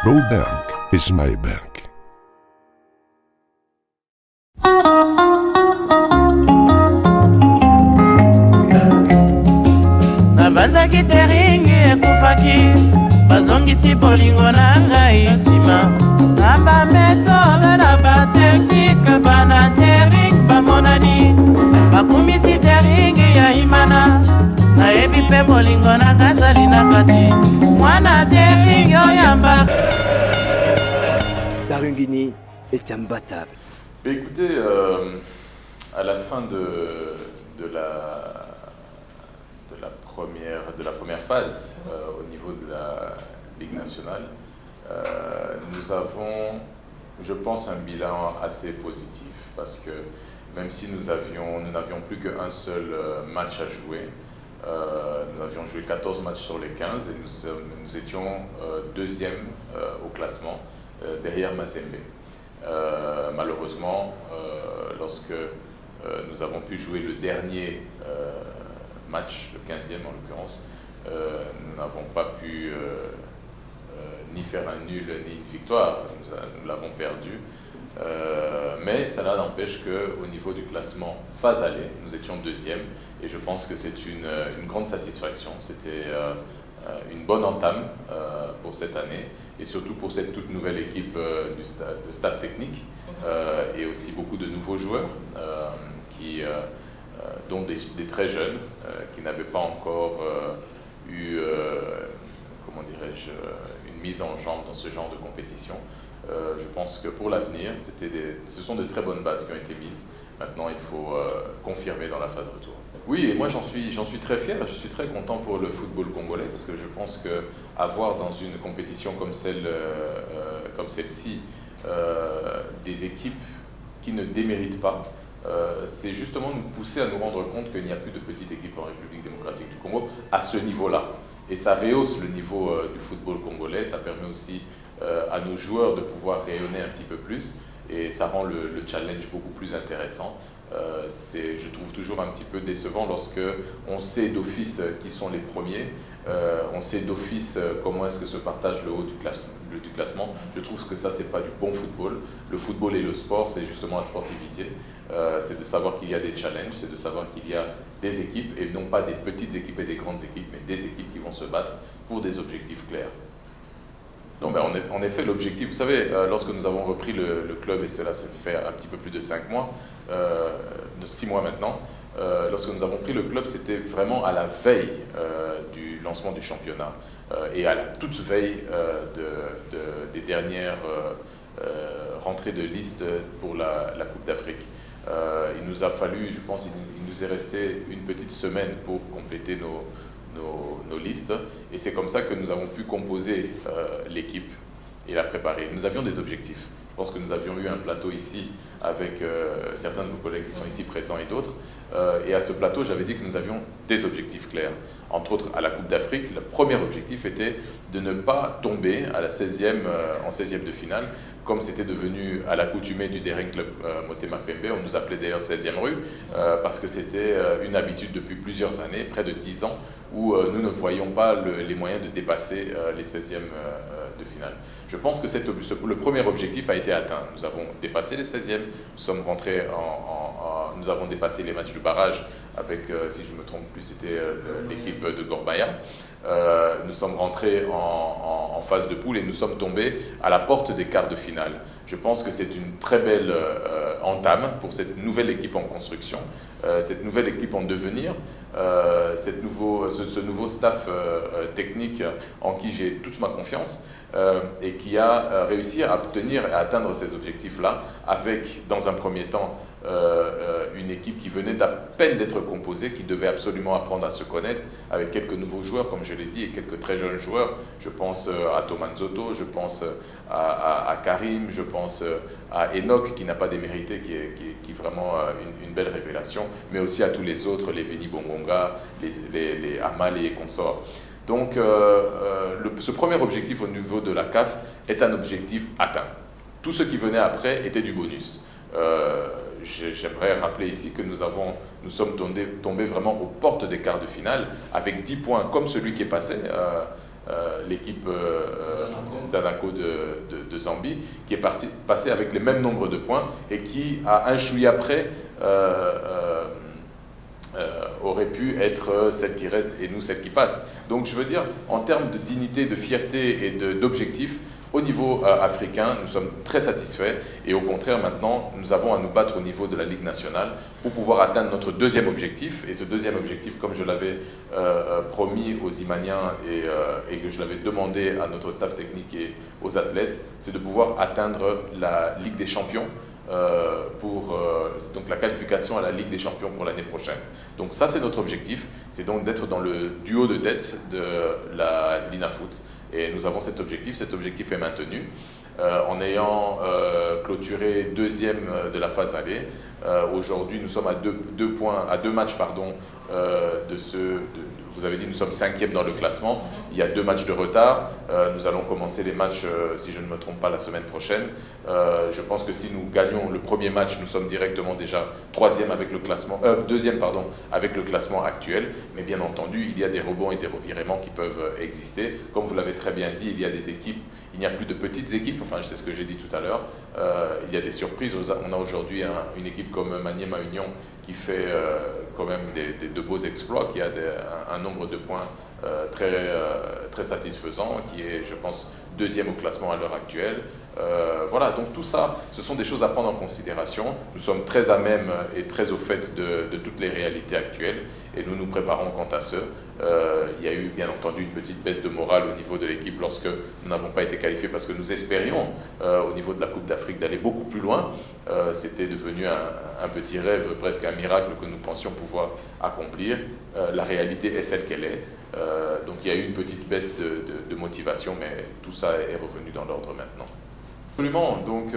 Bank is my bank. Nabanzaki teringi ekufaki bazongisi bolingo na ngai nsima na bametode na bateknike bana tering bamonani bakumisi teringi ya imana nayebi mpe bolingo na kazali na kati mwana teringi oyamba Barungini est imbattable. Écoutez, à la fin de la première phase au niveau de la Ligue nationale, nous avons, je pense, un bilan assez positif parce que même si nous n'avions plus qu'un seul match à jouer, nous avions joué 14 matchs sur les 15 et nous étions deuxième au classement derrière Mazembe. Malheureusement, lorsque nous avons pu jouer le dernier match, le 15e en l'occurrence, nous n'avons pas pu ni faire un nul ni une victoire, nous l'avons perdu. Mais cela n'empêche qu'au niveau du classement phase aller, nous étions deuxième et je pense que c'est une grande satisfaction. C'était une bonne entame pour cette année et surtout pour cette toute nouvelle équipe de staff technique et aussi beaucoup de nouveaux joueurs dont des très jeunes qui n'avaient pas encore eu, comment dirais-je, une mise en jambe dans ce genre de compétition. Je pense que pour l'avenir, ce sont de très bonnes bases qui ont été mises. Maintenant, il faut confirmer dans la phase retour. Oui, et moi j'en suis très fier, je suis très content pour le football congolais parce que je pense qu'avoir dans une compétition comme celle-ci des équipes qui ne déméritent pas, c'est justement nous pousser à nous rendre compte qu'il n'y a plus de petites équipes en République démocratique du Congo à ce niveau-là. Et ça rehausse le niveau du football congolais, ça permet aussi à nos joueurs de pouvoir rayonner un petit peu plus et ça rend le challenge beaucoup plus intéressant. Je trouve toujours un petit peu décevant lorsque on sait d'office qui sont les premiers, on sait d'office comment est-ce que se partage le haut du classement. Je trouve que ça, c'est pas du bon football. Le football et le sport, c'est justement la sportivité. C'est de savoir qu'il y a des challenges, c'est de savoir qu'il y a des équipes, et non pas des petites équipes et des grandes équipes, mais des équipes qui vont se battre pour des objectifs clairs. Non, ben en effet, l'objectif, vous savez, lorsque nous avons repris le club, et cela s'est fait un petit peu plus de 5 mois, de 6 mois maintenant, lorsque nous avons pris le club, c'était vraiment à la veille du lancement du championnat et à la toute veille des dernières rentrées de liste pour la Coupe d'Afrique. Il nous a fallu, je pense, il nous est resté une petite semaine pour compléter nos listes et c'est comme ça que nous avons pu composer l'équipe et la préparer. Nous avions des objectifs. Je pense que nous avions eu un plateau ici avec certains de vos collègues qui sont ici présents et d'autres. Et à ce plateau, j'avais dit que nous avions des objectifs clairs. Entre autres, à la Coupe d'Afrique, le premier objectif était de ne pas tomber à la 16e, en 16e de finale, comme c'était devenu à l'accoutumée du Daring Club Motema Pembe. On nous appelait d'ailleurs 16e rue, parce que c'était une habitude depuis plusieurs années, près de 10 ans, où nous ne voyions pas les moyens de dépasser les 16e de finale. Je pense que le premier objectif a été atteint. Nous avons dépassé les 16e, nous sommes rentrés nous avons dépassé les matchs de barrage avec, si je ne me trompe plus, c'était l'équipe de Gorbaya. Nous sommes rentrés en phase de poule et nous sommes tombés à la porte des quarts de finale. Je pense que c'est une très belle entame pour cette nouvelle équipe en construction, cette nouvelle équipe en devenir, ce nouveau staff technique en qui j'ai toute ma confiance et qui a réussi à obtenir et à atteindre ces objectifs-là avec, dans un premier temps, une équipe qui venait d'à peine d'être composée, qui devait absolument apprendre à se connaître avec quelques nouveaux joueurs, comme je l'ai dit, et quelques très jeunes joueurs. Je pense à Thomas Nzoto, je pense à Karim, je pense à Enoch, qui n'a pas démérité, qui est vraiment une belle révélation, mais aussi à tous les autres, les Veni Bongonga, les Amal et consorts. Donc, ce premier objectif au niveau de la CAF est un objectif atteint. Tout ce qui venait après était du bonus. J'aimerais rappeler ici que nous sommes tombés vraiment aux portes des quarts de finale avec 10 points comme celui qui est passé, l'équipe Zanaco de Zambie, qui est passé avec les mêmes nombres de points et qui, à un chouïa après, aurait pu être celle qui reste et nous celle qui passe. Donc je veux dire, en termes de dignité, de fierté et d'objectifs, au niveau africain, nous sommes très satisfaits et au contraire maintenant, nous avons à nous battre au niveau de la Ligue nationale pour pouvoir atteindre notre deuxième objectif. Et ce deuxième objectif, comme je l'avais promis aux Imaniens et que je l'avais demandé à notre staff technique et aux athlètes, c'est de pouvoir atteindre la Ligue des champions. Donc la qualification à la Ligue des champions pour l'année prochaine. Donc ça c'est notre objectif, c'est donc d'être dans le duo de tête de la Linafoot. Et nous avons cet objectif est maintenu. En ayant clôturé deuxième de la phase aller, aujourd'hui nous sommes à deux matchs vous avez dit nous sommes 5e dans le classement, il y a 2 matchs de retard, nous allons commencer les matchs, si je ne me trompe pas, la semaine prochaine. Je pense que si nous gagnons le premier match, nous sommes directement déjà 3e avec le classement, 2e pardon, avec le classement actuel, mais bien entendu, il y a des rebonds et des revirements qui peuvent exister. Comme vous l'avez très bien dit, il y a des équipes, il n'y a plus de petites équipes, enfin c'est ce que j'ai dit tout à l'heure, il y a des surprises. On a aujourd'hui une équipe comme Maniema Union qui fait quand même de beaux exploits, qui a un nombre de points très satisfaisant, qui est, je pense, 2e au classement à l'heure actuelle. Voilà, donc tout ça, ce sont des choses à prendre en considération. Nous sommes très à même et très au fait de toutes les réalités actuelles et nous nous préparons quant à ce. Il y a eu bien entendu une petite baisse de morale au niveau de l'équipe lorsque nous n'avons pas été qualifiés parce que nous espérions au niveau de la Coupe d'Afrique d'aller beaucoup plus loin. C'était devenu un petit rêve, presque un miracle que nous pensions pouvoir accomplir. La réalité est celle qu'elle est. Donc il y a eu une petite baisse de motivation, mais tout ça est revenu dans l'ordre maintenant. Absolument, donc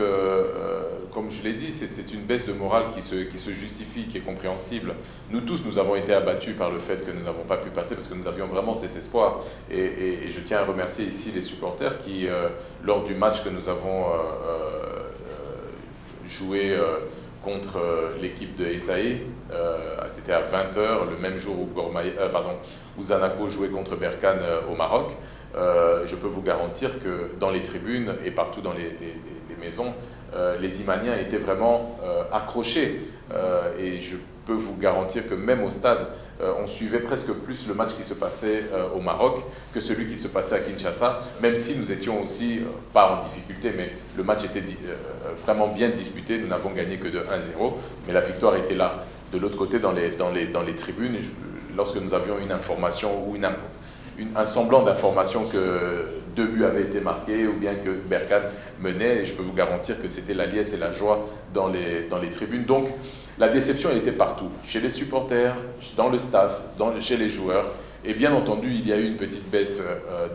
comme je l'ai dit, c'est une baisse de morale qui se justifie, qui est compréhensible. Nous tous, nous avons été abattus par le fait que nous n'avons pas pu passer parce que nous avions vraiment cet espoir. Et je tiens à remercier ici les supporters qui, lors du match que nous avons joué contre l'équipe de Esaïe, c'était à 20h, le même jour où Zanaco jouait contre Berkane au Maroc. Je peux vous garantir que dans les tribunes et partout dans les maisons, les Imaniens étaient vraiment accrochés. Et je peux vous garantir que même au stade, on suivait presque plus le match qui se passait au Maroc que celui qui se passait à Kinshasa, même si nous étions aussi, pas en difficulté, mais le match était vraiment bien disputé. Nous n'avons gagné que de 1-0, mais la victoire était là. De l'autre côté, dans les tribunes, lorsque nous avions une information ou un semblant d'information que 2 buts avaient été marqués ou bien que Berkane menait, et je peux vous garantir que c'était la liesse et la joie dans les tribunes. Donc la déception, elle était partout, chez les supporters, dans le staff, chez les joueurs, et bien entendu il y a eu une petite baisse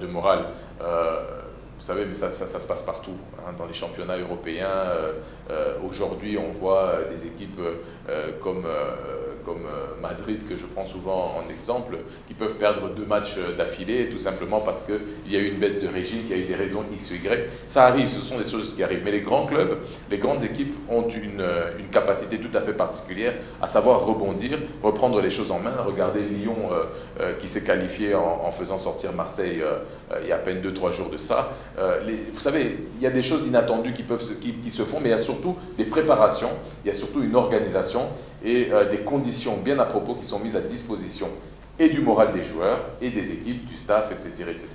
de morale. Vous savez, mais ça se passe partout, hein, dans les championnats européens. Aujourd'hui, on voit des équipes comme Madrid, que je prends souvent en exemple, qui peuvent perdre 2 matchs d'affilée, tout simplement parce qu'il y a eu une baisse de régime, qu'il y a eu des raisons X ou Y. Ça arrive, ce sont des choses qui arrivent. Mais les grands clubs, les grandes équipes ont une capacité tout à fait particulière à savoir rebondir, reprendre les choses en main. Regardez Lyon qui s'est qualifié en faisant sortir Marseille il y a à peine 2-3 jours de ça. Vous savez, il y a des choses inattendues qui se font, mais il y a surtout des préparations, il y a surtout une organisation et des conditions bien à propos qui sont mises à disposition et du moral des joueurs et des équipes, du staff, etc., etc.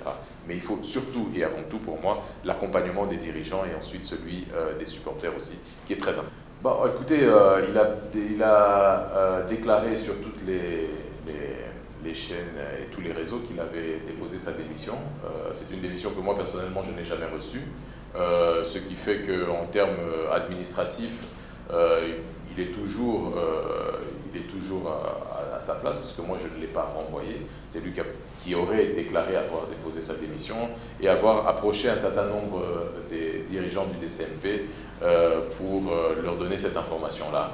Mais il faut surtout et avant tout pour moi l'accompagnement des dirigeants et ensuite celui des supporters aussi, qui est très important. Bon, écoutez, il a déclaré sur toutes les chaînes et tous les réseaux qu'il avait déposé sa démission. C'est une démission que moi personnellement je n'ai jamais reçue, ce qui fait qu'en termes administratifs, il est toujours à sa place, parce que moi je ne l'ai pas renvoyé. C'est lui qui aurait déclaré avoir déposé sa démission et avoir approché un certain nombre des dirigeants du DCMP pour leur donner cette information-là.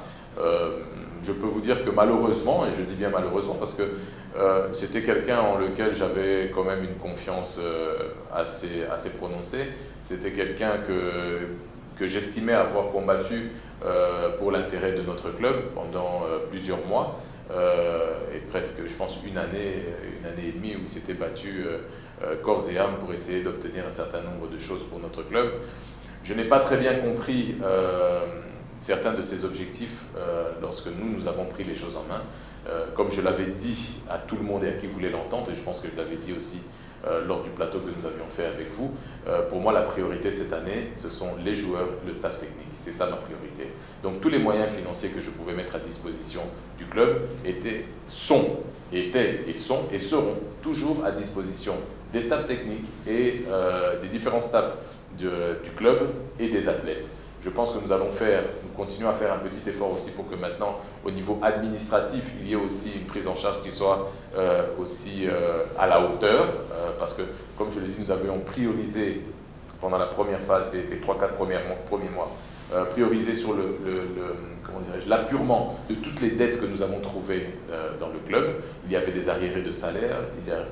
Je peux vous dire que malheureusement, et je dis bien malheureusement parce que c'était quelqu'un en lequel j'avais quand même une confiance assez prononcée, c'était quelqu'un que j'estimais avoir combattu pour l'intérêt de notre club pendant plusieurs mois. et presque, je pense, une année et demie où il s'était battu corps et âme pour essayer d'obtenir un certain nombre de choses pour notre club. Je n'ai pas très bien compris certains de ses objectifs lorsque nous avons pris les choses en main. Comme je l'avais dit à tout le monde et à qui voulait l'entendre, et je pense que je l'avais dit aussi lors du plateau que nous avions fait avec vous, pour moi la priorité cette année, ce sont les joueurs, le staff technique. C'est ça ma priorité. Donc tous les moyens financiers que je pouvais mettre à disposition du club étaient et seront toujours à disposition des staffs techniques et des différents staffs du club et des athlètes. Je pense que nous continuons à faire un petit effort aussi pour que maintenant, au niveau administratif, il y ait aussi une prise en charge qui soit aussi à la hauteur, parce que, comme je l'ai dit, nous avions priorisé pendant la première phase, les 3-4 premiers mois, priorisé sur l'appurement de toutes les dettes que nous avons trouvées dans le club. Il y avait des arriérés de salaire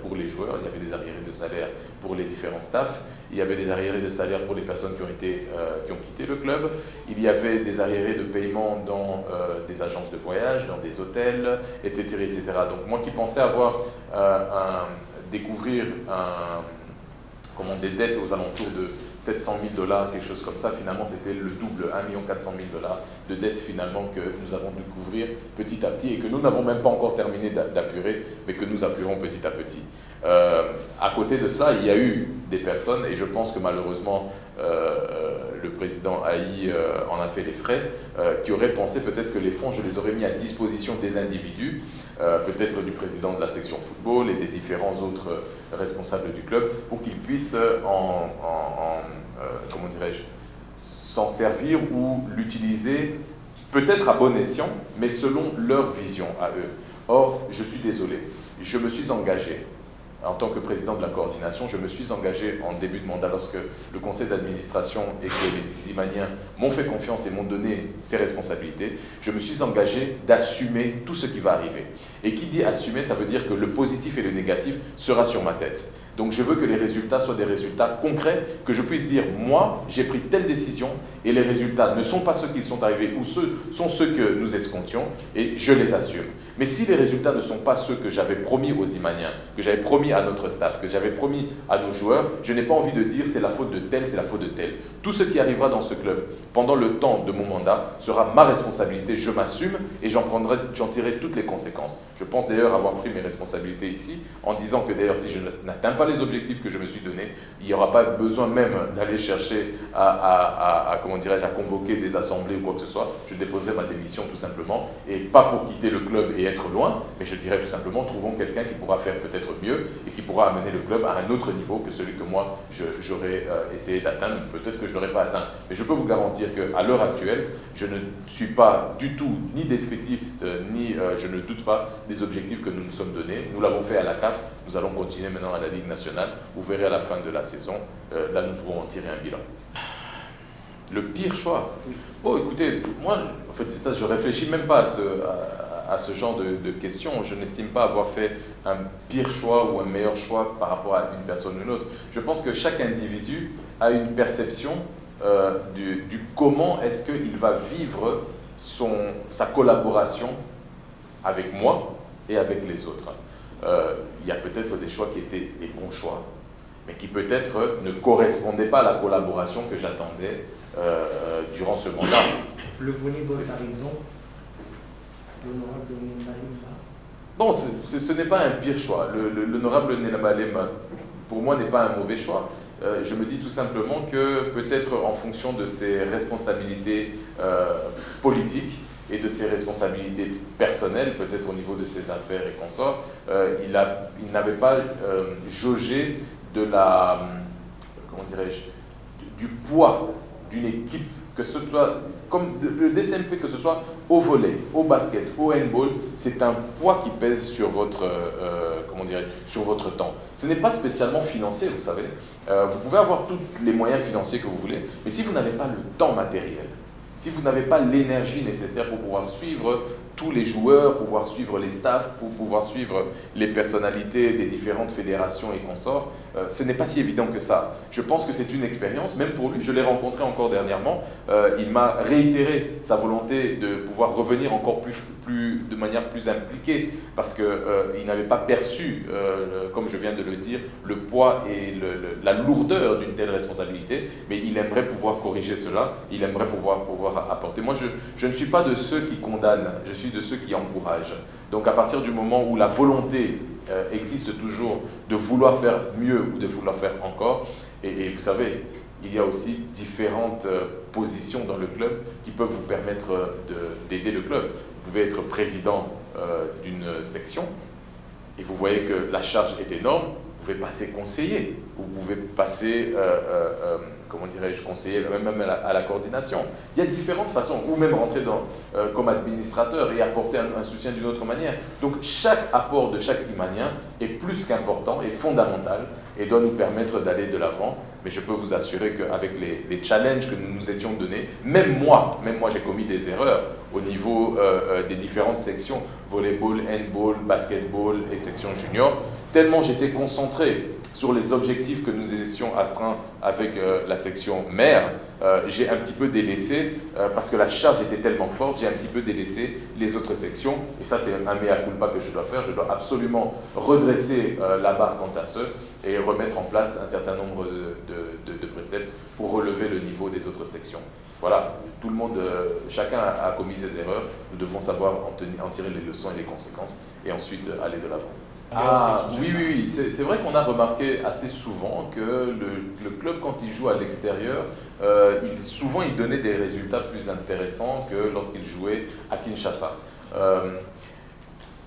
pour les joueurs, il y avait des arriérés de salaire pour les différents staffs, il y avait des arriérés de salaire pour les personnes qui ont quitté le club, il y avait des arriérés de paiement dans des agences de voyage, dans des hôtels, etc. etc. Donc moi qui pensais avoir découvrir des dettes aux alentours de 700 000 $, quelque chose comme ça, finalement c'était le double, 1 400 000 $ de dettes finalement que nous avons dû couvrir petit à petit et que nous n'avons même pas encore terminé d'apurer, mais que nous apurons petit à petit. À côté de cela, il y a eu des personnes, et je pense que malheureusement le président Haï en a fait les frais, qui auraient pensé peut-être que les fonds, je les aurais mis à disposition des individus, peut-être du président de la section football et des différents autres responsables du club, pour qu'ils puissent s'en servir ou l'utiliser peut-être à bon escient, mais selon leur vision à eux. Or, je suis désolé, je me suis engagé en tant que président de la coordination, je me suis engagé en début de mandat lorsque le conseil d'administration et que les Imaniens m'ont fait confiance et m'ont donné ces responsabilités. Je me suis engagé d'assumer tout ce qui va arriver. Et qui dit assumer, ça veut dire que le positif et le négatif sera sur ma tête. Donc je veux que les résultats soient des résultats concrets, que je puisse dire, moi, j'ai pris telle décision et les résultats ne sont pas ceux qui sont arrivés ou sont ceux que nous escomptions et je les assume. Mais si les résultats ne sont pas ceux que j'avais promis aux Imaniens, que j'avais promis à notre staff, que j'avais promis à nos joueurs, je n'ai pas envie de dire c'est la faute de tel, c'est la faute de tel. Tout ce qui arrivera dans ce club pendant le temps de mon mandat sera ma responsabilité, je m'assume et j'en tirerai toutes les conséquences. Je pense d'ailleurs avoir pris mes responsabilités ici en disant que d'ailleurs si je n'atteins pas les objectifs que je me suis donnés, il n'y aura pas besoin même d'aller chercher à convoquer des assemblées ou quoi que ce soit. Je déposerai ma démission tout simplement, et pas pour quitter le club et être loin, mais je dirais tout simplement, trouvons quelqu'un qui pourra faire peut-être mieux et qui pourra amener le club à un autre niveau que celui que moi j'aurais essayé d'atteindre. Peut-être que je ne l'aurais pas atteint, mais je peux vous garantir qu'à l'heure actuelle, je ne suis pas du tout ni défaitiste, ni je ne doute pas des objectifs que nous nous sommes donnés. Nous l'avons fait à la CAF, nous allons continuer maintenant à la Ligue nationale. Vous verrez à la fin de la saison, là nous pourrons en tirer un bilan. Le pire choix. Bon, écoutez, moi, en fait, je ne réfléchis même pas à ce genre de questions. Je n'estime pas avoir fait un pire choix ou un meilleur choix par rapport à une personne ou une autre. Je pense que chaque individu a une perception du comment est-ce qu'il va vivre sa collaboration avec moi et avec les autres. Il y a peut-être des choix qui étaient des bons choix, mais qui peut-être ne correspondaient pas à la collaboration que j'attendais durant ce mandat. Le volleyball, par exemple, l'honorable Nelabalema. Bon, ce n'est pas un pire choix. L'honorable Nelabalema, pour moi, n'est pas un mauvais choix. Je me dis tout simplement que peut-être en fonction de ses responsabilités politiques et de ses responsabilités personnelles, peut-être au niveau de ses affaires et consorts, il n'avait pas jaugé de du poids d'une équipe, que ce soit comme le DCMP, que ce soit au volley, au basket, au handball, c'est un poids qui pèse sur votre temps. Ce n'est pas spécialement financier, vous savez. Vous pouvez avoir tous les moyens financiers que vous voulez, mais si vous n'avez pas le temps matériel, si vous n'avez pas l'énergie nécessaire pour pouvoir suivre tous les joueurs, pouvoir suivre les staffs, pour pouvoir suivre les personnalités des différentes fédérations et consorts, ce n'est pas si évident que ça. Je pense que c'est une expérience, même pour lui, je l'ai rencontré encore dernièrement, il m'a réitéré sa volonté de pouvoir revenir encore de manière plus impliquée, parce qu'il n'avait pas perçu, comme je viens de le dire, le poids et la lourdeur d'une telle responsabilité, mais il aimerait pouvoir corriger cela, il aimerait pouvoir apporter. Moi, je ne suis pas de ceux qui condamnent, je suis de ceux qui encouragent. Donc à partir du moment où la volonté existe toujours de vouloir faire mieux ou de vouloir faire encore, et vous savez, il y a aussi différentes positions dans le club qui peuvent vous permettre d'aider le club. Vous pouvez être président d'une section et vous voyez que la charge est énorme, vous pouvez passer conseiller, vous pouvez passer, comment dirais-je, conseiller même à la coordination. Il y a différentes façons, ou même rentrer comme administrateur et apporter un soutien d'une autre manière. Donc chaque apport de chaque imanien est plus qu'important et fondamental et doit nous permettre d'aller de l'avant. Mais je peux vous assurer qu'avec les challenges que nous nous étions donnés, même moi j'ai commis des erreurs au niveau des différentes sections, volleyball, handball, basketball et section junior, tellement j'étais concentré sur les objectifs que nous étions astreints avec la section mère, j'ai un petit peu délaissé, parce que la charge était tellement forte, j'ai un petit peu délaissé les autres sections, et ça c'est un mea culpa que je dois faire, je dois absolument redresser la barre quant à ce, et remettre en place un certain nombre de préceptes pour relever le niveau des autres sections. Voilà, tout le monde, chacun a commis ses erreurs, nous devons savoir en tirer les leçons et les conséquences, et ensuite aller de l'avant. Ah oui, c'est vrai qu'on a remarqué assez souvent que le club, quand il joue à l'extérieur, souvent il donnait des résultats plus intéressants que lorsqu'il jouait à Kinshasa.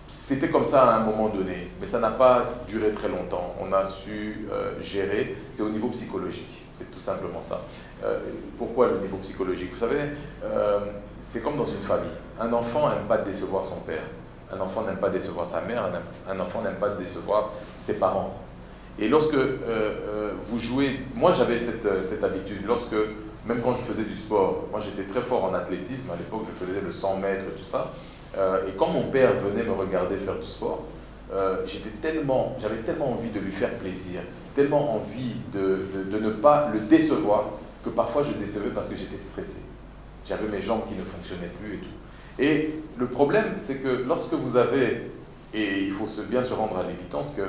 C'était comme ça à un moment donné, mais ça n'a pas duré très longtemps. On a su gérer, c'est au niveau psychologique, c'est tout simplement ça. Pourquoi le niveau psychologique? Vous savez, c'est comme dans une famille. Un enfant n'aime pas décevoir son père. Un enfant n'aime pas décevoir sa mère, un enfant n'aime pas décevoir ses parents. Et lorsque vous jouez, moi j'avais cette habitude, même quand je faisais du sport, moi j'étais très fort en athlétisme, à l'époque je faisais le 100 mètres et tout ça, et quand mon père venait me regarder faire du sport, j'avais tellement envie de lui faire plaisir, tellement envie de ne pas le décevoir, que parfois je le décevais parce que j'étais stressé. J'avais mes jambes qui ne fonctionnaient plus et tout. Et le problème, c'est que lorsque vous avez, et il faut bien se rendre à l'évidence, que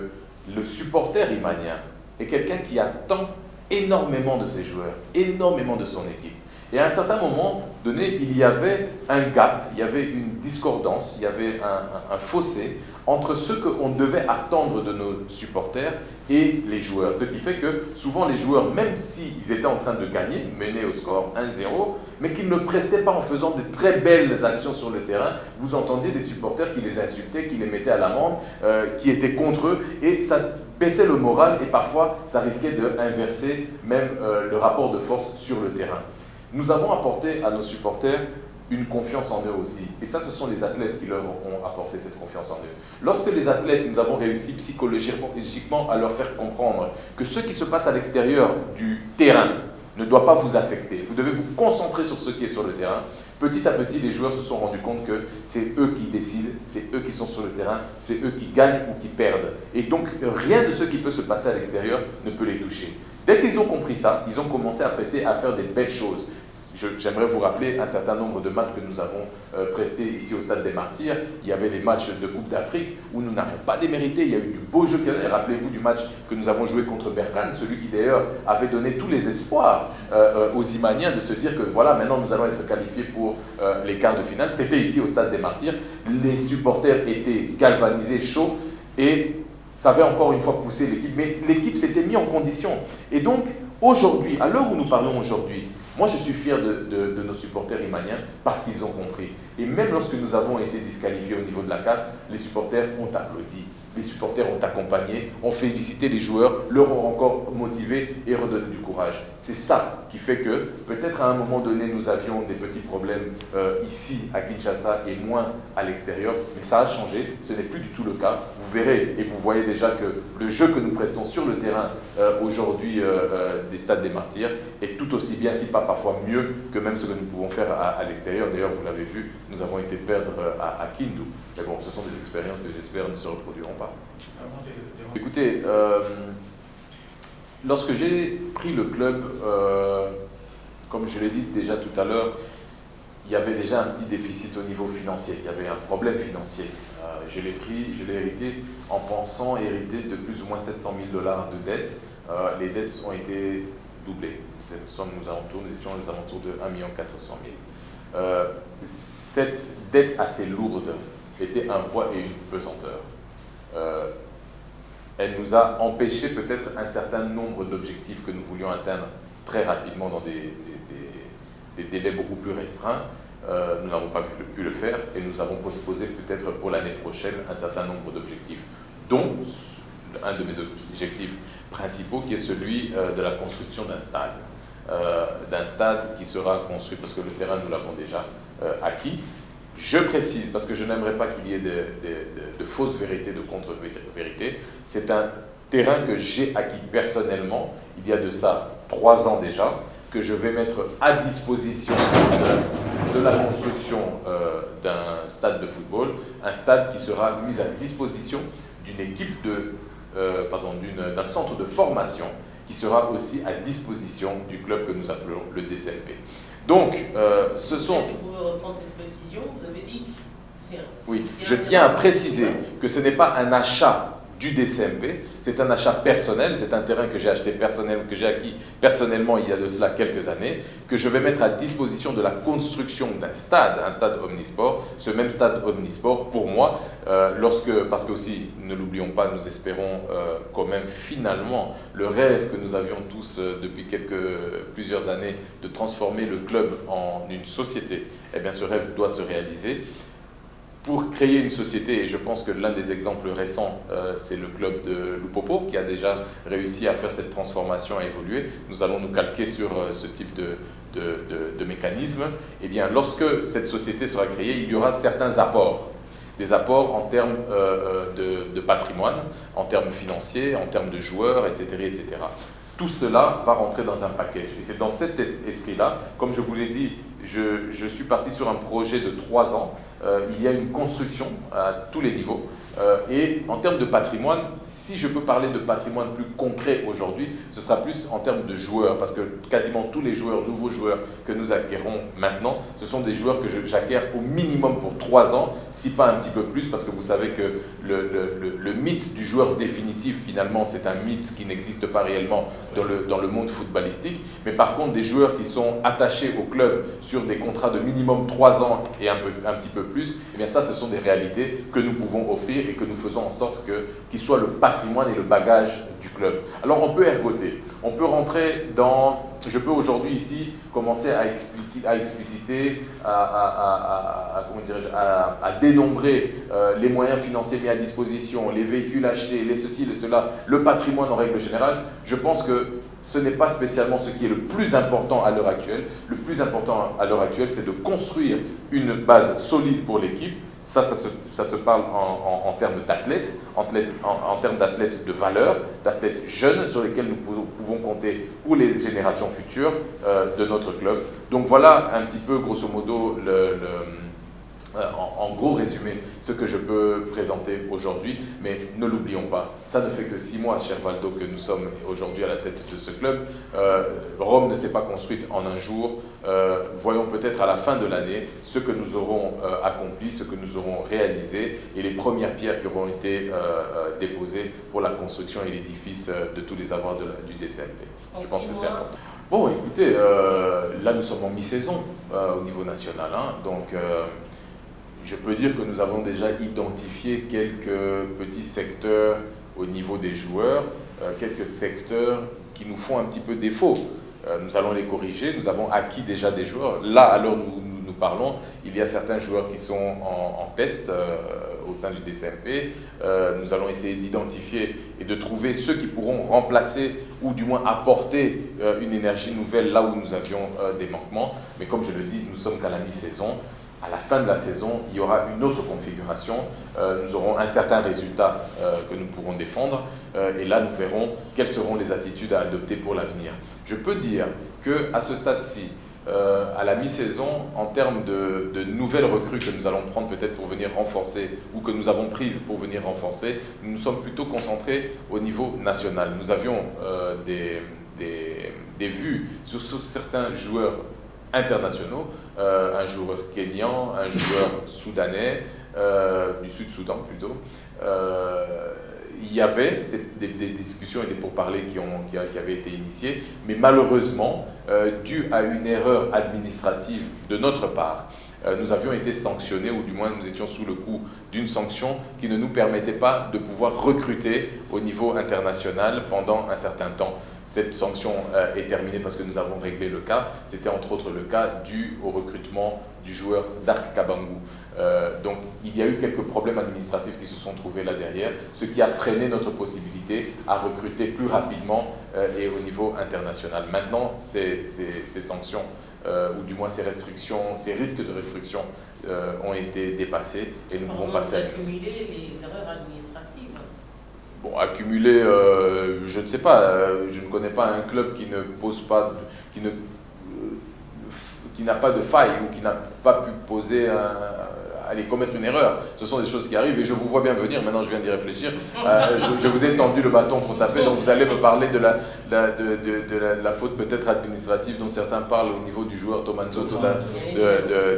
le supporter imanien est quelqu'un qui attend énormément de ses joueurs, énormément de son équipe. Et à un certain moment donné, il y avait un gap, il y avait une discordance, il y avait un fossé entre ce qu'on devait attendre de nos supporters et les joueurs. Ce qui fait que souvent les joueurs, même s'ils étaient en train de gagner, menés au score 1-0, mais qu'ils ne prestaient pas en faisant de très belles actions sur le terrain, vous entendiez des supporters qui les insultaient, qui les mettaient à l'amende, qui étaient contre eux, et ça baissait le moral et parfois ça risquait d'inverser même le rapport de force sur le terrain. Nous avons apporté à nos supporters une confiance en eux aussi. Et ça, ce sont les athlètes qui leur ont apporté cette confiance en eux. Lorsque les athlètes, nous avons réussi psychologiquement à leur faire comprendre que ce qui se passe à l'extérieur du terrain ne doit pas vous affecter. Vous devez vous concentrer sur ce qui est sur le terrain. Petit à petit, les joueurs se sont rendus compte que c'est eux qui décident, c'est eux qui sont sur le terrain, c'est eux qui gagnent ou qui perdent. Et donc, rien de ce qui peut se passer à l'extérieur ne peut les toucher. Dès qu'ils ont compris ça, ils ont commencé à faire des belles choses. J'aimerais vous rappeler un certain nombre de matchs que nous avons prestés ici au Stade des Martyrs. Il y avait les matchs de Coupe d'Afrique où nous n'avons pas démérité. Il y a eu du beau jeu. Rappelez-vous du match que nous avons joué contre Berkane, celui qui d'ailleurs avait donné tous les espoirs aux Imaniens de se dire que voilà, maintenant nous allons être qualifiés pour les quarts de finale. C'était ici au Stade des Martyrs. Les supporters étaient galvanisés, chauds et ça avait encore une fois poussé l'équipe, mais l'équipe s'était mise en condition. Et donc, aujourd'hui, à l'heure où nous parlons aujourd'hui, moi je suis fier de nos supporters imaniens parce qu'ils ont compris. Et même lorsque nous avons été disqualifiés au niveau de la CAF, les supporters ont applaudi, les supporters ont accompagné, ont félicité les joueurs, leur ont encore motivé et redonné du courage. C'est ça qui fait que peut-être à un moment donné nous avions des petits problèmes ici à Kinshasa et moins à l'extérieur, mais ça a changé, ce n'est plus du tout le cas. Vous verrez et vous voyez déjà que le jeu que nous prestons sur le terrain aujourd'hui des Stades des Martyrs est tout aussi bien, si pas sera parfois mieux que même ce que nous pouvons faire à l'extérieur. D'ailleurs, vous l'avez vu, nous avons été perdre à Kindu. Mais bon, ce sont des expériences que j'espère ne se reproduiront pas. Écoutez, lorsque j'ai pris le club, comme je l'ai dit déjà tout à l'heure, il y avait déjà un petit déficit au niveau financier. Il y avait un problème financier. Je l'ai hérité en pensant hériter de plus ou moins 700 000 $ de dettes. Les dettes ont été doublées. Nous étions aux alentours de 1 400 000. Cette dette assez lourde était un poids et une pesanteur. Elle nous a empêché peut-être un certain nombre d'objectifs que nous voulions atteindre très rapidement dans des délais beaucoup plus restreints. Nous n'avons pas pu le faire et nous avons postposé peut-être pour l'année prochaine un certain nombre d'objectifs, dont un de mes objectifs principaux qui est celui de la construction d'un stade qui sera construit, parce que le terrain nous l'avons déjà acquis. Je précise, parce que je n'aimerais pas qu'il y ait de fausses vérités, de contre-vérités, c'est un terrain que j'ai acquis personnellement, il y a de ça 3 ans déjà, que je vais mettre à disposition de la construction d'un stade de football, un stade qui sera mis à disposition d'une équipe d'un centre de formation qui sera aussi à disposition du club que nous appelons le DCMP. Donc, ce sont... Est-ce que vous pouvez reprendre cette précision? Vous avez dit... Oui, je tiens à préciser que ce n'est pas un achat du DCMP, c'est un achat personnel, c'est un terrain que j'ai acheté que j'ai acquis personnellement il y a de cela quelques années, que je vais mettre à disposition de la construction d'un stade, un stade omnisport. Ce même stade omnisport, pour moi, parce que aussi, ne l'oublions pas, nous espérons quand même finalement le rêve que nous avions tous depuis plusieurs années de transformer le club en une société, eh bien ce rêve doit se réaliser. Pour créer une société, et je pense que l'un des exemples récents, c'est le club de Lupopo, qui a déjà réussi à faire cette transformation, à évoluer. Nous allons nous calquer sur ce type de mécanisme. Eh bien, lorsque cette société sera créée, il y aura certains apports. Des apports en termes de patrimoine, en termes financiers, en termes de joueurs, etc., etc. Tout cela va rentrer dans un package. Et c'est dans cet esprit-là, comme je vous l'ai dit, je suis parti sur un projet de 3 ans. Il y a une construction à tous les niveaux. Et en termes de patrimoine, si je peux parler de patrimoine plus concret aujourd'hui, ce sera plus en termes de joueurs, parce que quasiment tous les nouveaux joueurs que nous acquérons maintenant, ce sont des joueurs que j'acquiers au minimum pour 3 ans, si pas un petit peu plus, parce que vous savez que le mythe du joueur définitif, finalement, c'est un mythe qui n'existe pas réellement dans le monde footballistique. Mais par contre, des joueurs qui sont attachés au club sur des contrats de minimum 3 ans et un petit peu plus, eh bien ça, ce sont des réalités que nous pouvons offrir et que nous faisons en sorte qu'ils soient le patrimoine et le bagage du club. Alors on peut ergoter, on peut rentrer dans... Je peux aujourd'hui ici commencer à expliciter, à dénombrer les moyens financiers mis à disposition, les véhicules achetés, les ceci, les cela, le patrimoine en règle générale. Je pense que ce n'est pas spécialement ce qui est le plus important à l'heure actuelle. Le plus important à l'heure actuelle, c'est de construire une base solide pour l'équipe. Ça se parle en termes d'athlètes, en termes d'athlètes de valeur, d'athlètes jeunes sur lesquels nous pouvons compter pour les générations futures de notre club. Donc voilà un petit peu, grosso modo, en gros résumé, ce que je peux présenter aujourd'hui, mais ne l'oublions pas, ça ne fait que 6 mois, cher Valdo, que nous sommes aujourd'hui à la tête de ce club. Rome ne s'est pas construite en un jour. Voyons peut-être à la fin de l'année ce que nous aurons accompli, ce que nous aurons réalisé et les premières pierres qui auront été déposées pour la construction et l'édifice de tous les avoirs du DCMP. Je pense que c'est important. Bon, écoutez, là nous sommes en mi-saison au niveau national, hein, donc je peux dire que nous avons déjà identifié quelques petits secteurs au niveau des joueurs, quelques secteurs qui nous font un petit peu défaut. Nous allons les corriger, nous avons acquis déjà des joueurs. Là, alors nous parlons, il y a certains joueurs qui sont en test au sein du DCMP. Nous allons essayer d'identifier et de trouver ceux qui pourront remplacer ou du moins apporter une énergie nouvelle là où nous avions des manquements. Mais comme je le dis, nous sommes qu'à la mi-saison. à la fin de la saison, il y aura une autre configuration. Nous aurons un certain résultat que nous pourrons défendre. Et là, nous verrons quelles seront les attitudes à adopter pour l'avenir. Je peux dire qu'à ce stade-ci, à la mi-saison, en termes de nouvelles recrues que nous allons prendre peut-être pour venir renforcer ou que nous avons prises pour venir renforcer, nous nous sommes plutôt concentrés au niveau national. Nous avions des vues sur certains joueurs internationaux, un joueur kényan, un joueur soudanais, du Sud-Soudan plutôt. Il y avait des discussions et des pourparlers qui avaient été initiés, mais malheureusement, dû à une erreur administrative de notre part, nous avions été sanctionnés, ou du moins nous étions sous le coup d'une sanction qui ne nous permettait pas de pouvoir recruter au niveau international pendant un certain temps. Cette sanction est terminée parce que nous avons réglé le cas. C'était entre autres le cas dû au recrutement du joueur Dark Kabangu. Donc il y a eu quelques problèmes administratifs qui se sont trouvés là derrière, ce qui a freiné notre possibilité à recruter plus rapidement et au niveau international. Maintenant, ces sanctions, ou du moins ces restrictions, ces risques de restriction ont été dépassés et nous pouvons passer à... Accumuler les erreurs administratives. Bon, accumuler, je ne sais pas, je ne connais pas un club qui ne pose pas, qui n'a pas de faille ou qui n'a pas pu poser aller commettre une erreur. Ce sont des choses qui arrivent et je vous vois bien venir, maintenant je viens d'y réfléchir. Je vous ai tendu le bâton pour taper, donc vous allez me parler de la faute peut-être administrative dont certains parlent au niveau du joueur Thomas Nzoto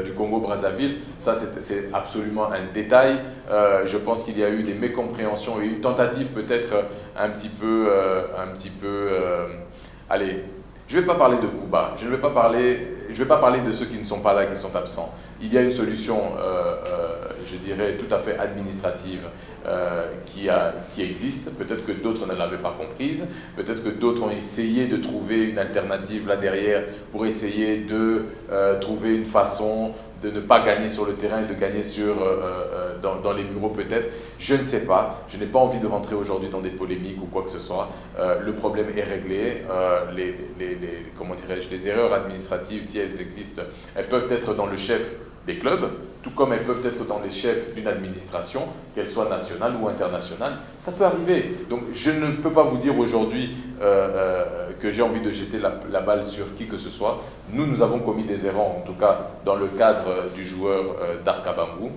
du Congo-Brazzaville. Ça, c'est absolument un détail. Je pense qu'il y a eu des mécompréhensions et une tentative peut-être un petit peu allez, je ne vais pas parler de Bouba, je ne vais pas parler de ceux qui ne sont pas là, qui sont absents. Il y a une solution, je dirais, tout à fait administrative qui existe. Peut-être que d'autres ne l'avaient pas comprise. Peut-être que d'autres ont essayé de trouver une alternative là derrière pour essayer de trouver une façon de ne pas gagner sur le terrain et de gagner dans les bureaux peut-être. Je ne sais pas. Je n'ai pas envie de rentrer aujourd'hui dans des polémiques ou quoi que ce soit. Le problème est réglé. Comment dirais-je, les erreurs administratives, si elles existent, elles peuvent être dans le chef des clubs, tout comme elles peuvent être dans les chefs d'une administration, qu'elle soit nationale ou internationale. Ça peut arriver. Donc je ne peux pas vous dire aujourd'hui que j'ai envie de jeter la balle sur qui que ce soit. Nous avons commis des erreurs, en tout cas dans le cadre du joueur Dark Kabangu.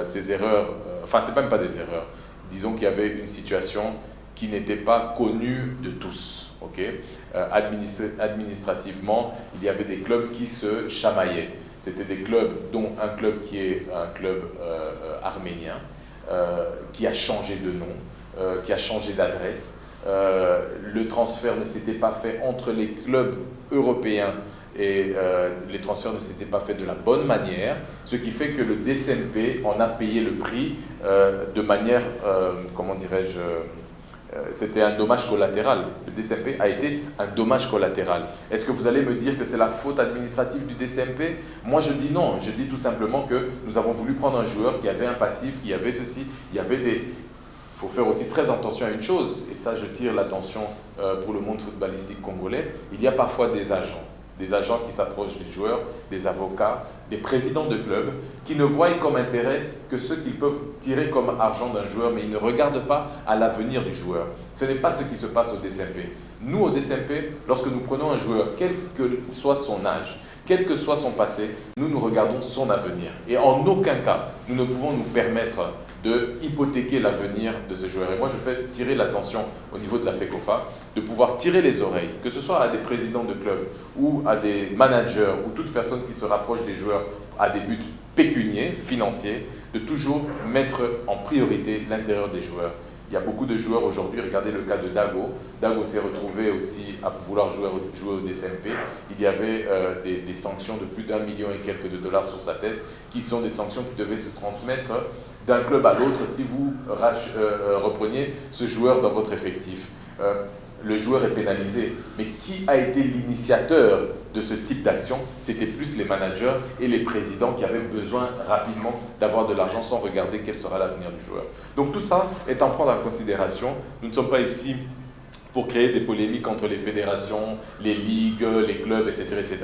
Ces erreurs, enfin c'est même pas des erreurs, disons qu'il y avait une situation qui n'était pas connue de tous. Okay. Administrativement, il y avait des clubs qui se chamaillaient. C'était des clubs, dont un club qui est un club arménien, qui a changé de nom, qui a changé d'adresse. Le transfert ne s'était pas fait entre les clubs européens et les transferts ne s'étaient pas faits de la bonne manière, ce qui fait que le DCMP en a payé le prix de manière, comment dirais-je, c'était un dommage collatéral. Le DCMP a été un dommage collatéral. Est-ce que vous allez me dire que c'est la faute administrative du DCMP? Moi, je dis non. Je dis tout simplement que nous avons voulu prendre un joueur qui avait un passif, il y avait ceci, il y avait des... Il faut faire aussi très attention à une chose, et ça, je tire l'attention pour le monde footballistique congolais. Il y a parfois des agents qui s'approchent des joueurs, des avocats, des présidents de clubs, qui ne voient comme intérêt que ce qu'ils peuvent tirer comme argent d'un joueur, mais ils ne regardent pas à l'avenir du joueur. Ce n'est pas ce qui se passe au DCMP. Nous, au DCMP, lorsque nous prenons un joueur, quel que soit son âge, quel que soit son passé, nous regardons son avenir. Et en aucun cas, nous ne pouvons nous permettre de hypothéquer l'avenir de ce joueur. Et moi, je fais tirer l'attention au niveau de la FECOFA, de pouvoir tirer les oreilles, que ce soit à des présidents de clubs ou à des managers ou toute personne qui se rapproche des joueurs à des buts pécuniaires, financiers, de toujours mettre en priorité l'intérieur des joueurs. Il y a beaucoup de joueurs aujourd'hui, regardez le cas de Dago. Dago s'est retrouvé aussi à vouloir jouer au DCMP. Il y avait des sanctions de plus d'1 million et quelques de dollars sur sa tête, qui sont des sanctions qui devaient se transmettre d'un club à l'autre si vous repreniez ce joueur dans votre effectif. Le joueur est pénalisé, mais qui a été l'initiateur de ce type d'action? C'était plus les managers et les présidents qui avaient besoin rapidement d'avoir de l'argent sans regarder quel sera l'avenir du joueur. Donc tout ça est à prendre en considération. Nous ne sommes pas ici pour créer des polémiques entre les fédérations, les ligues, les clubs, etc., etc.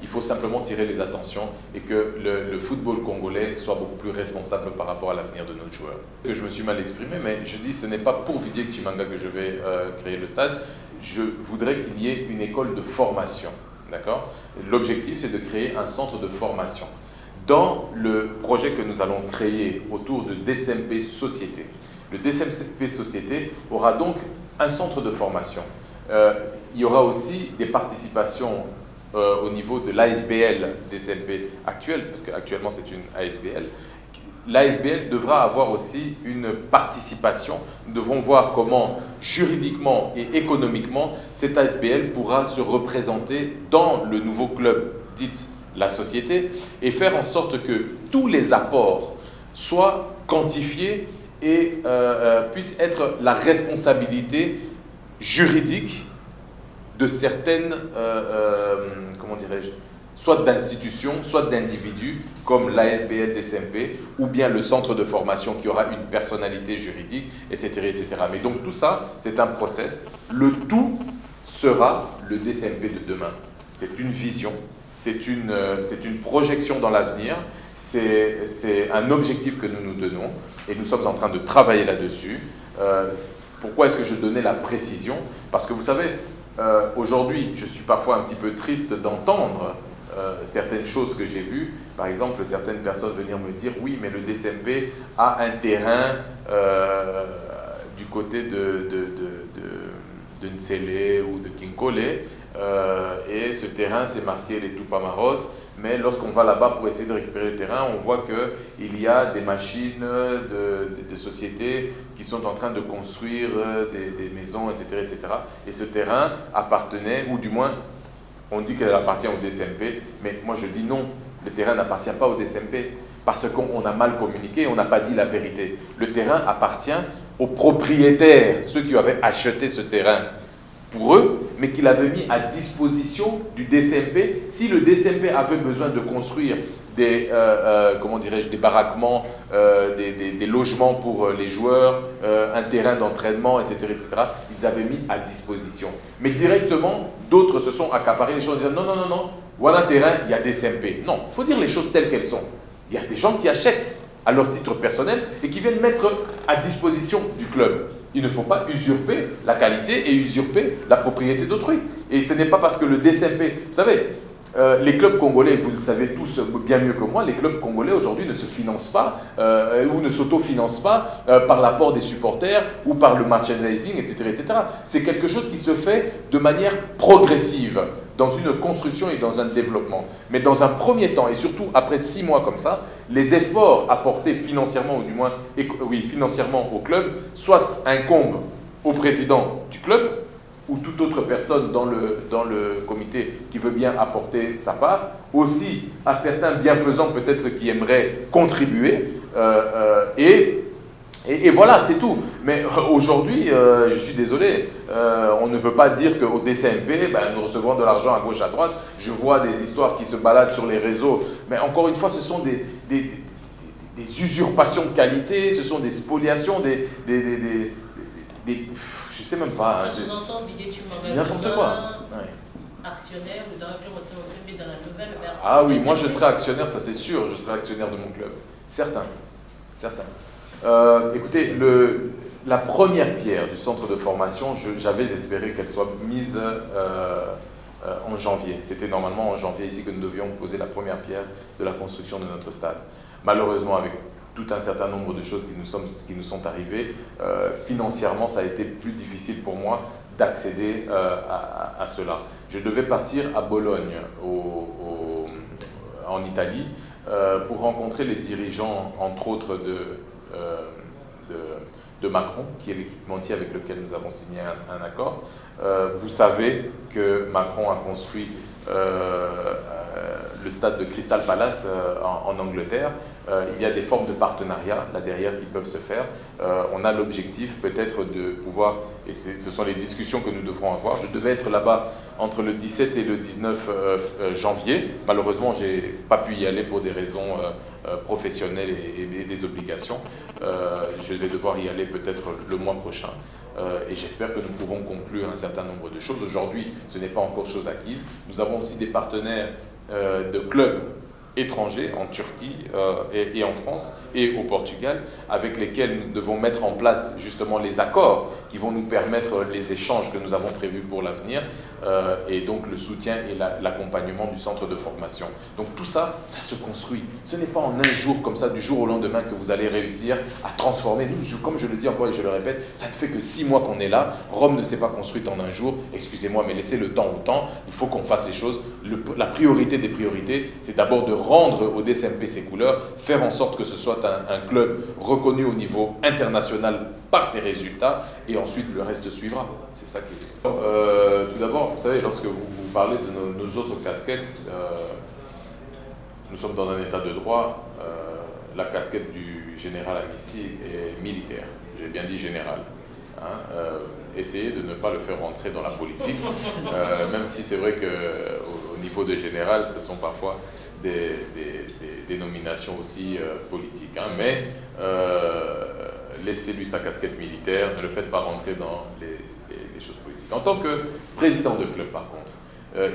Il faut simplement tirer les attentions et que le football congolais soit beaucoup plus responsable par rapport à l'avenir de nos joueurs. Que je me suis mal exprimé, mais je dis ce n'est pas pour Vidiek Chimanga que je vais créer le stade. Je voudrais qu'il y ait une école de formation. D'accord ? L'objectif, c'est de créer un centre de formation. Dans le projet que nous allons créer autour de DCMP Société, le DCMP Société aura donc un centre de formation. Il y aura aussi des participations au niveau de l'ASBL DCMP actuelle, parce qu'actuellement c'est une ASBL. L'ASBL devra avoir aussi une participation. Nous devrons voir comment, juridiquement et économiquement, cette ASBL pourra se représenter dans le nouveau club dit la société et faire en sorte que tous les apports soient quantifiés et puissent être la responsabilité juridique de certaines, comment dirais-je, soit d'institutions, soit d'individus comme l'ASBL DCMP ou bien le centre de formation qui aura une personnalité juridique, etc., etc. Mais donc tout ça, c'est un process. Le tout sera le DCMP de demain. C'est une vision, c'est une projection dans l'avenir, c'est un objectif que nous nous donnons et nous sommes en train de travailler là-dessus. Pourquoi est-ce que je donnais la précision? Parce que vous savez, aujourd'hui, je suis parfois un petit peu triste d'entendre certaines choses que j'ai vues. Par exemple, certaines personnes venir me dire « Oui, mais le DCMP a un terrain du côté de Ntsele ou de Kinkole et ce terrain, c'est marqué les Tupamaros. Mais lorsqu'on va là-bas pour essayer de récupérer le terrain, on voit qu'il y a des machines de sociétés qui sont en train de construire des maisons, etc., etc. Et ce terrain appartenait, ou du moins, on dit qu'elle appartient au DCMP, mais moi je dis non, le terrain n'appartient pas au DCMP, parce qu'on a mal communiqué, on n'a pas dit la vérité. Le terrain appartient aux propriétaires, ceux qui avaient acheté ce terrain pour eux, mais qu'il avait mis à disposition du DCMP. Si le DCMP avait besoin de construire des, comment dirais-je, des baraquements, des logements pour les joueurs, un terrain d'entraînement, etc., etc., ils avaient mis à disposition. Mais directement, d'autres se sont accaparés les choses en disant non, non, non, non, voilà un terrain, il y a DCMP. Non, il faut dire les choses telles qu'elles sont. Il y a des gens qui achètent à leur titre personnel et qui viennent mettre à disposition du club. Il ne faut pas usurper la qualité et usurper la propriété d'autrui. Et ce n'est pas parce que le DCMP... Vous savez, les clubs congolais, vous le savez tous bien mieux que moi, les clubs congolais aujourd'hui ne se financent pas ou ne s'autofinancent pas par l'apport des supporters ou par le merchandising, etc., etc. C'est quelque chose qui se fait de manière progressive, dans une construction et dans un développement. Mais dans un premier temps, et surtout après 6 mois comme ça, les efforts apportés financièrement, ou du moins oui, financièrement au club, soit incombent au président du club, ou toute autre personne dans le comité qui veut bien apporter sa part, aussi à certains bienfaisants peut-être qui aimeraient contribuer, et voilà, c'est tout. Mais aujourd'hui, je suis désolé, on ne peut pas dire qu'au DCMP, nous recevons de l'argent à gauche, à droite. Je vois des histoires qui se baladent sur les réseaux, mais encore une fois, ce sont des usurpations de qualité, ce sont des spoliations, je sais même pas. Ça sous-entend, c'est n'importe quoi. Actionnaire ou dans le club automobile dans la nouvelle version. Ah oui, moi je serai actionnaire, ça c'est sûr, je serai actionnaire de mon club. Certain. Écoutez, la première pierre du centre de formation, j'avais espéré qu'elle soit mise en janvier. C'était normalement en janvier ici que nous devions poser la première pierre de la construction de notre stade. Malheureusement, avec tout un certain nombre de choses qui nous sont arrivées, financièrement, ça a été plus difficile pour moi d'accéder à cela. Je devais partir à Bologne, en Italie, pour rencontrer les dirigeants, entre autres, de Macron, qui est l'équipementier avec lequel nous avons signé un accord. Vous savez que Macron a construit le stade de Crystal Palace en Angleterre. Il y a des formes de partenariat là derrière qui peuvent se faire. On a l'objectif peut-être de pouvoir, et ce sont les discussions que nous devrons avoir. Je devais être là-bas entre le 17 et le 19 janvier. Malheureusement, je n'ai pas pu y aller pour des raisons professionnelles et des obligations. Je vais devoir y aller peut-être le mois prochain. Et j'espère que nous pourrons conclure un certain nombre de choses. Aujourd'hui, ce n'est pas encore chose acquise. Nous avons aussi des partenaires de clubs étrangers en Turquie et en France et au Portugal, avec lesquels nous devons mettre en place justement les accords qui vont nous permettre les échanges que nous avons prévus pour l'avenir et donc le soutien et l'accompagnement du centre de formation. Donc tout ça, ça se construit. Ce n'est pas en un jour comme ça, du jour au lendemain, que vous allez réussir à transformer. Nous, comme je le dis encore et je le répète, ça ne fait que 6 mois qu'on est là. Rome ne s'est pas construite en un jour. Excusez-moi, mais laissez le temps au temps. Il faut qu'on fasse les choses. La priorité des priorités, c'est d'abord de rendre au DCMP ses couleurs, faire en sorte que ce soit un club reconnu au niveau international par ses résultats, et ensuite le reste suivra. C'est ça qui est. Tout d'abord, vous savez, lorsque vous parlez de nos autres casquettes, nous sommes dans un état de droit. La casquette du général Amissi est militaire. J'ai bien dit général. Essayez de ne pas le faire rentrer dans la politique, même si c'est vrai qu'au niveau de général, ce sont parfois des nominations aussi politiques. Mais laissez-lui sa casquette militaire, ne le faites pas rentrer dans les choses politiques. En tant que président de club, par contre,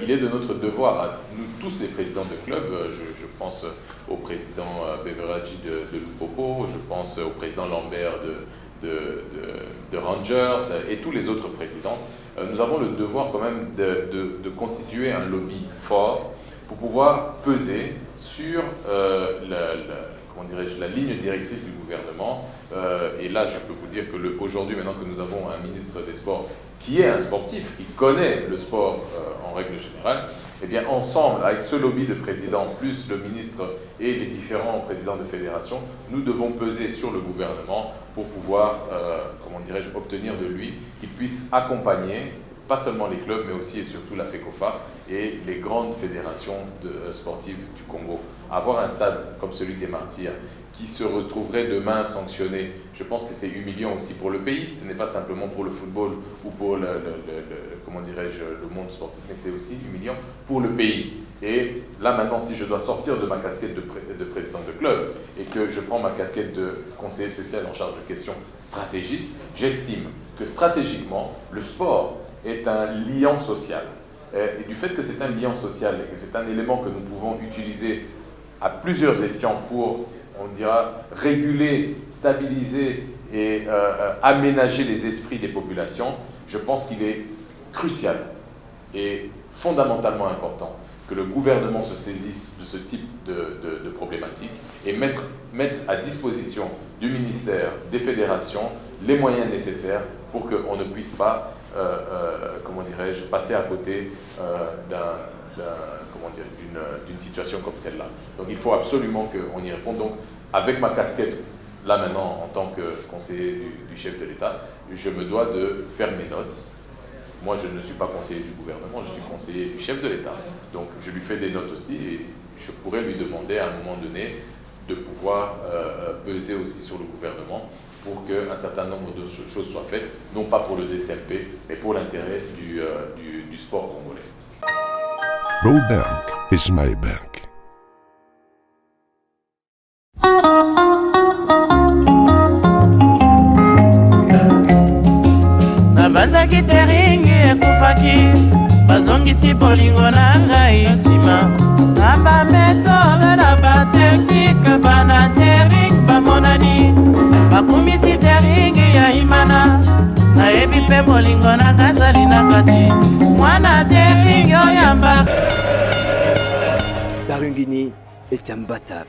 il est de notre devoir, à nous tous les présidents de club, je pense au président Beveraggi de Lupopo, je pense au président Lambert de Rangers et tous les autres présidents, nous avons le devoir quand même de constituer un lobby fort pour pouvoir peser sur la ligne directrice du gouvernement. Et là, je peux vous dire que aujourd'hui, maintenant que nous avons un ministre des Sports qui est un sportif, qui connaît le sport en règle générale, eh bien ensemble, avec ce lobby de présidents, plus le ministre et les différents présidents de fédération, nous devons peser sur le gouvernement pour pouvoir, obtenir de lui qu'il puisse accompagner pas seulement les clubs, mais aussi et surtout la FECOFA et les grandes fédérations sportives du Congo. Avoir un stade comme celui des Martyrs, qui se retrouverait demain sanctionné, je pense que c'est humiliant aussi pour le pays. Ce n'est pas simplement pour le football ou pour le monde sportif, mais c'est aussi humiliant pour le pays. Et là maintenant, si je dois sortir de ma casquette de président de club et que je prends ma casquette de conseiller spécial en charge de questions stratégiques, j'estime que stratégiquement, le sport est un liant social. Et du fait que c'est un liant social et que c'est un élément que nous pouvons utiliser à plusieurs escients pour, on dira, réguler, stabiliser et aménager les esprits des populations, je pense qu'il est crucial et fondamentalement important que le gouvernement se saisisse de ce type de problématiques et mette à disposition du ministère, des fédérations, les moyens nécessaires pour qu'on ne puisse pas, passer à côté d'une situation comme celle-là. Donc il faut absolument qu'on y réponde. Donc avec ma casquette, là maintenant, en tant que conseiller du chef de l'État, je me dois de faire mes notes. Moi, je ne suis pas conseiller du gouvernement, je suis conseiller du chef de l'État. Donc je lui fais des notes aussi et je pourrais lui demander à un moment donné de pouvoir peser aussi sur le gouvernement pour qu'un certain nombre de choses soient faites, non pas pour le DCMP, mais pour l'intérêt du sport congolais. Road Bank is my bank. Nabanzaki teringi ekufaki bazongisi bolingo na ngai nsima na bametode na bateknike bana tering bamonani bakumisi teringi ya imana nayebi mpe bolingo na kazali na kati mwana tering oyamba Barungini et Tambata.